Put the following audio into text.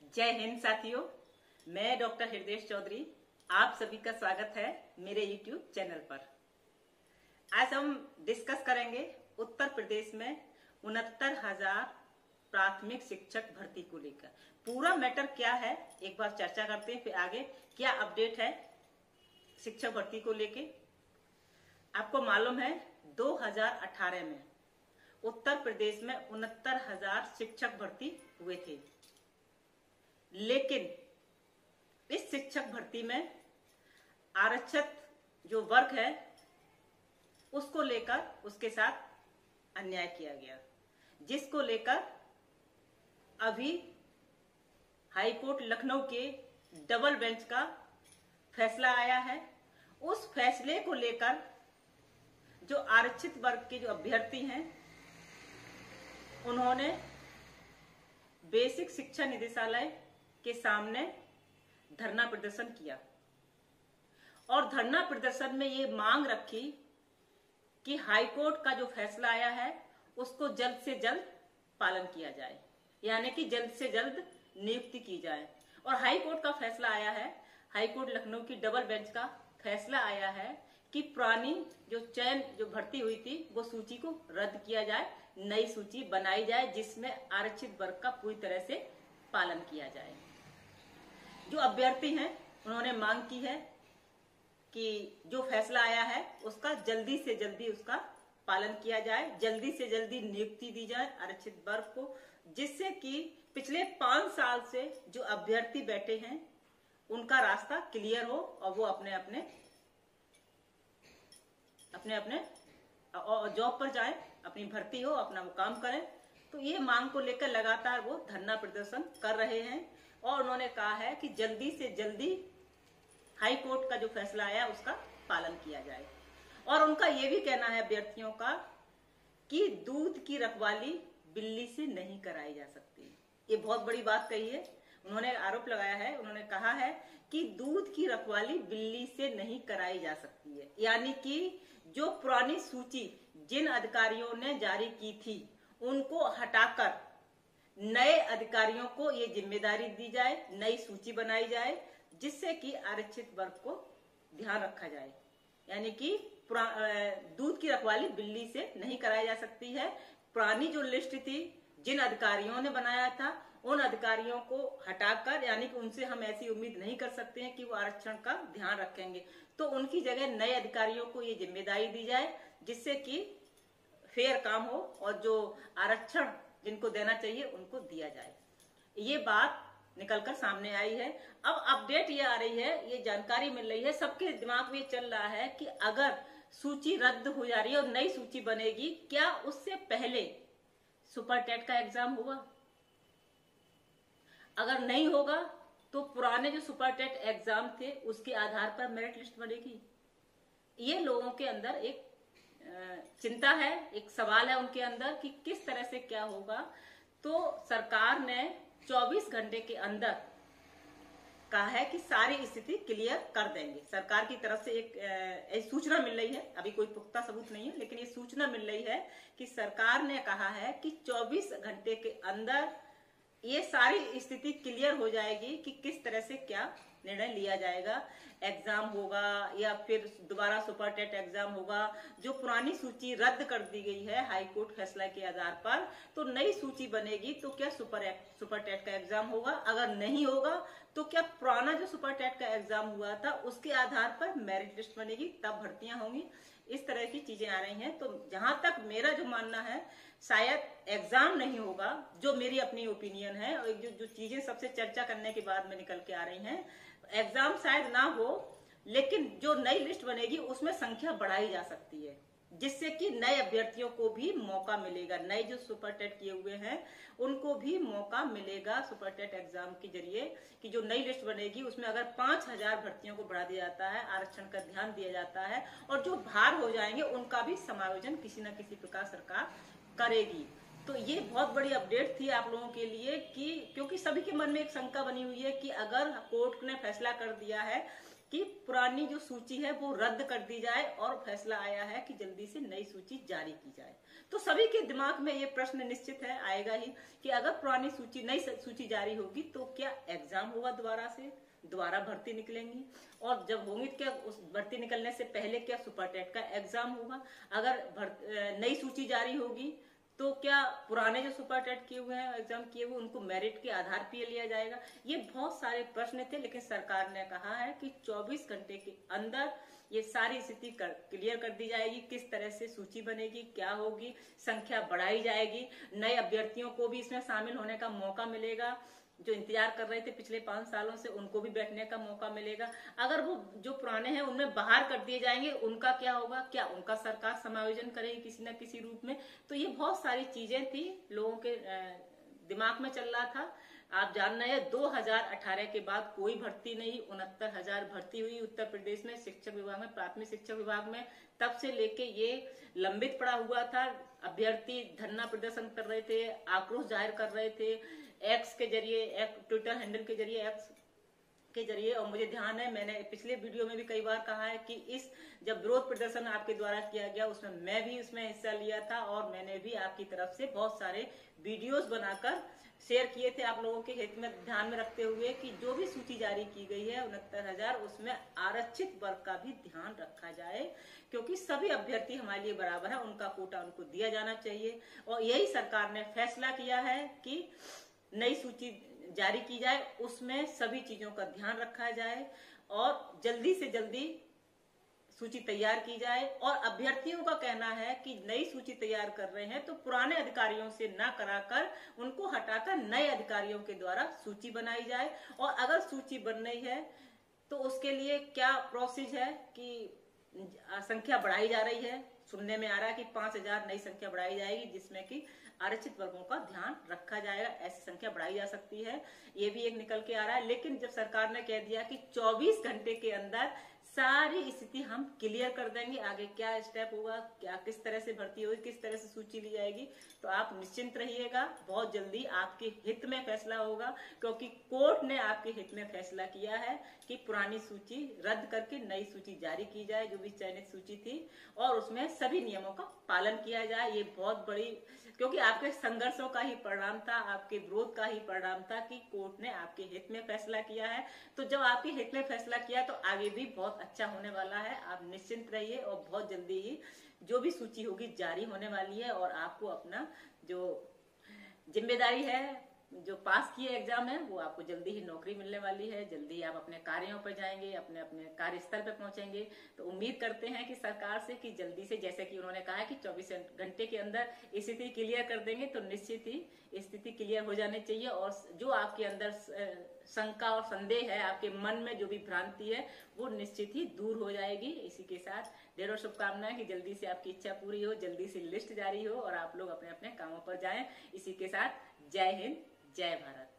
जय हिंद साथियों, मैं डॉक्टर हृदय चौधरी आप सभी का स्वागत है मेरे YouTube चैनल पर। आज हम डिस्कस करेंगे उत्तर प्रदेश में 69,000 प्राथमिक शिक्षक भर्ती को लेकर। पूरा मैटर क्या है एक बार चर्चा करते हैं, फिर आगे क्या अपडेट है शिक्षक भर्ती को लेके। आपको मालूम है 2018 में उत्तर प्रदेश में 69,000 शिक्षक भर्ती हुए थे, लेकिन इस शिक्षक भर्ती में आरक्षित जो वर्ग है उसको लेकर उसके साथ अन्याय किया गया, जिसको लेकर अभी हाईकोर्ट लखनऊ के डबल बेंच का फैसला आया है। उस फैसले को लेकर जो आरक्षित वर्ग के जो अभ्यर्थी हैं उन्होंने बेसिक शिक्षा निदेशालय के सामने धरना प्रदर्शन किया और धरना प्रदर्शन में ये मांग रखी कि हाईकोर्ट का जो फैसला आया है उसको जल्द से जल्द पालन किया जाए, यानी कि जल्द से जल्द नियुक्ति की जाए। और हाईकोर्ट का फैसला आया है, हाईकोर्ट लखनऊ की डबल बेंच का फैसला आया है कि पुरानी जो चयन जो भर्ती हुई थी वो सूची को रद्द किया जाए, नई सूची बनाई जाए जिसमें आरक्षित वर्ग का पूरी तरह से पालन किया जाए। जो अभ्यर्थी हैं उन्होंने मांग की है कि जो फैसला आया है उसका जल्दी से जल्दी उसका पालन किया जाए, जल्दी से जल्दी नियुक्ति दी जाए आरक्षित वर्ग को, जिससे कि पिछले 5 साल से जो अभ्यर्थी बैठे हैं उनका रास्ता क्लियर हो और वो अपने अपने जॉब पर जाए, अपनी भर्ती हो, अपना वो काम करें। तो ये मांग को लेकर लगातार वो धरना प्रदर्शन कर रहे हैं और उन्होंने कहा है कि जल्दी से जल्दी हाई कोर्ट का जो फैसला आया उसका पालन किया जाए। और उनका ये भी कहना है अभ्यर्थियों का कि दूध की रखवाली बिल्ली से नहीं कराई जा सकती। ये बहुत बड़ी बात कही है, उन्होंने आरोप लगाया है, उन्होंने कहा है कि दूध की रखवाली बिल्ली से नहीं कराई जा सकती है, यानी कि जो पुरानी सूची जिन अधिकारियों ने जारी की थी उनको हटाकर नए अधिकारियों को ये जिम्मेदारी दी जाए, नई सूची बनाई जाए जिससे कि आरक्षित वर्ग को ध्यान रखा जाए। यानी कि दूध की रखवाली बिल्ली से नहीं कराई जा सकती है। पुरानी जो लिस्ट थी जिन अधिकारियों ने बनाया था उन अधिकारियों को हटाकर, यानी कि उनसे हम ऐसी उम्मीद नहीं कर सकते हैं कि वो आरक्षण का ध्यान रखेंगे, तो उनकी जगह नए अधिकारियों को ये जिम्मेदारी दी जाए जिससे कि फेयर काम हो और जो आरक्षण जिनको देना चाहिए उनको दिया जाए। ये बात निकलकर सामने आई है। अब अपडेट ये आ रही है, ये जानकारी मिल रही है, सबके दिमाग में चल रहा है कि अगर सूची रद्द हो जा रही है और नई सूची बनेगी, क्या उससे पहले सुपर टेट का एग्जाम होगा? अगर नहीं होगा तो पुराने जो सुपर टेट एग्जाम थे उसके आधार पर मेरिट लिस्ट बनेगी। ये लोगों के अंदर एक चिंता है, एक सवाल है उनके अंदर कि किस तरह से क्या होगा। तो सरकार ने 24 घंटे के अंदर कहा है कि सारी स्थिति क्लियर कर देंगे। सरकार की तरफ से एक सूचना मिल रही है, अभी कोई पुख्ता सबूत नहीं है, लेकिन ये सूचना मिल रही है कि सरकार ने कहा है कि 24 घंटे के अंदर ये सारी स्थिति क्लियर हो जाएगी कि किस तरह से क्या निर्णय लिया जाएगा। एग्जाम होगा या फिर दोबारा सुपर टेट एग्जाम होगा। जो पुरानी सूची रद्द कर दी गई है हाईकोर्ट फैसला के आधार पर, तो नई सूची बनेगी तो क्या सुपर टेट का एग्जाम होगा? अगर नहीं होगा तो क्या पुराना जो सुपर टेट का एग्जाम हुआ था उसके आधार पर मेरिट लिस्ट बनेगी, तब भर्तियां होंगी। इस तरह की चीजें आ रही हैं। तो जहां तक मेरा जो मानना है, शायद एग्जाम नहीं होगा, जो मेरी अपनी ओपिनियन है और जो चीजें सबसे चर्चा करने के बाद में निकल के आ रही हैं, एग्जाम शायद ना हो, लेकिन जो नई लिस्ट बनेगी उसमें संख्या बढ़ाई जा सकती है जिससे कि नए अभ्यर्थियों को भी मौका मिलेगा। नए जो सुपर टेट किए हुए हैं उनको भी मौका मिलेगा सुपर टेट एग्जाम के जरिए कि जो नई लिस्ट बनेगी उसमें अगर 5,000 भर्तियों को बढ़ा दिया जाता है, आरक्षण का ध्यान दिया जाता है और जो बाहर हो जाएंगे उनका भी समायोजन किसी न किसी प्रकार सरकार करेगी। तो ये बहुत बड़ी अपडेट थी आप लोगों के लिए कि क्योंकि सभी के मन में एक शंका बनी हुई है कि अगर कोर्ट ने फैसला कर दिया है कि पुरानी जो सूची है वो रद्द कर दी जाए और फैसला आया है कि जल्दी से नई सूची जारी की जाए। तो सभी के दिमाग में ये प्रश्न निश्चित है, आएगा ही कि अगर पुरानी सूची, नई सूची जारी होगी तो क्या एग्जाम होगा दोबारा से, दोबारा भर्ती निकलेंगी, और जब होंगी क्या उस भर्ती निकलने से पहले क्या सुपर टेट का एग्जाम होगा। अगर नई सूची जारी होगी तो क्या पुराने जो सुपर टेट किए हुए हैं, एग्जाम किए हुए, उनको मेरिट के आधार पर लिया जाएगा। ये बहुत सारे प्रश्न थे, लेकिन सरकार ने कहा है कि 24 घंटे के अंदर ये सारी स्थिति क्लियर कर दी जाएगी। किस तरह से सूची बनेगी, क्या होगी, संख्या बढ़ाई जाएगी, नए अभ्यर्थियों को भी इसमें शामिल होने का मौका मिलेगा, जो इंतजार कर रहे थे पिछले 5 सालों से उनको भी बैठने का मौका मिलेगा। अगर वो जो पुराने हैं उनमें बाहर कर दिए जाएंगे, उनका क्या होगा, क्या उनका सरकार समायोजन करेगी किसी न किसी रूप में। तो ये बहुत सारी चीजें थी, लोगों के दिमाग में चल रहा था। आप जान रहे हैं 2018 के बाद कोई भर्ती नहीं, 69,000 भर्ती हुई उत्तर प्रदेश में शिक्षक विभाग में, प्राथमिक शिक्षक विभाग में। तब से लेके ये लंबित पड़ा हुआ था, अभ्यर्थी धरना प्रदर्शन कर रहे थे, आक्रोश जाहिर कर रहे थे, एक्स के जरिए, ट्विटर हैंडल के जरिए, एक्स के जरिए। और मुझे ध्यान है, मैंने पिछले वीडियो में भी कई बार कहा है कि इस जब विरोध प्रदर्शन आपके द्वारा किया गया उसमें मैं भी उसमें हिस्सा लिया था, और मैंने भी आपकी तरफ से बहुत सारे वीडियोस बनाकर शेयर किए थे आप लोगों के हित में ध्यान में रखते हुए कि जो भी सूची जारी की गई है 69,000, उसमें आरक्षित वर्ग का भी ध्यान रखा जाए, क्योंकि सभी अभ्यर्थी हमारे लिए बराबर है, उनका कोटा उनको दिया जाना चाहिए। और यही सरकार ने फैसला किया है कि नई सूची जारी की जाए, उसमें सभी चीजों का ध्यान रखा जाए और जल्दी से जल्दी सूची तैयार की जाए। और अभ्यर्थियों का कहना है कि नई सूची तैयार कर रहे हैं तो पुराने अधिकारियों से ना कराकर उनको हटाकर नए अधिकारियों के द्वारा सूची बनाई जाए। और अगर सूची बन रही है तो उसके लिए क्या प्रोसेस है कि संख्या बढ़ाई जा रही है, सुनने में आ रहा है कि 5,000 नई संख्या बढ़ाई जाएगी, जिसमें कि आरक्षित वर्गों का ध्यान रखा जाएगा, ऐसी संख्या बढ़ाई जा सकती है, ये भी एक निकल के आ रहा है। लेकिन जब सरकार ने कह दिया कि 24 घंटे के अंदर सारी स्थिति हम क्लियर कर देंगे, आगे क्या स्टेप होगा, क्या किस तरह से भर्ती होगी, किस तरह से सूची ली जाएगी, तो आप निश्चिंत रहिएगा, बहुत जल्दी आपके हित में फैसला होगा। क्योंकि कोर्ट ने आपके हित में फैसला किया है कि पुरानी सूची रद्द करके नई सूची जारी की जाए, जो भी चयनित सूची थी, और उसमें सभी नियमों का पालन किया जाए। ये बहुत बड़ी, क्योंकि आपके संघर्षों का ही परिणाम था, आपके विरोध का ही परिणाम था कि कोर्ट ने आपके हित में फैसला किया है। तो जब आपके हित में फैसला किया तो आगे भी बहुत अच्छा होने वाला है, आप निश्चिंत रहिए। और बहुत जल्दी ही जो भी सूची होगी जारी होने वाली है, और आपको अपना जो जिम्मेदारी है, जो पास किए एग्जाम है, वो आपको जल्दी ही नौकरी मिलने वाली है, जल्दी आप अपने कार्यों पर जाएंगे, अपने अपने कार्यस्थल पर पहुंचेंगे। तो उम्मीद करते हैं कि सरकार से कि जल्दी से, जैसे कि उन्होंने कहा है कि 24 घंटे के अंदर स्थिति क्लियर कर देंगे, तो निश्चित ही स्थिति क्लियर हो जानी चाहिए। और जो आपके अंदर शंका और संदेह है, आपके मन में जो भी भ्रांति है, वो निश्चित ही दूर हो जाएगी। इसी के साथ ढेरों शुभकामनाएं कि जल्दी से आपकी इच्छा पूरी हो, जल्दी से लिस्ट जारी हो और आप लोग अपने अपने कामों पर जाएं। इसी के साथ जय हिंद, जय भारत।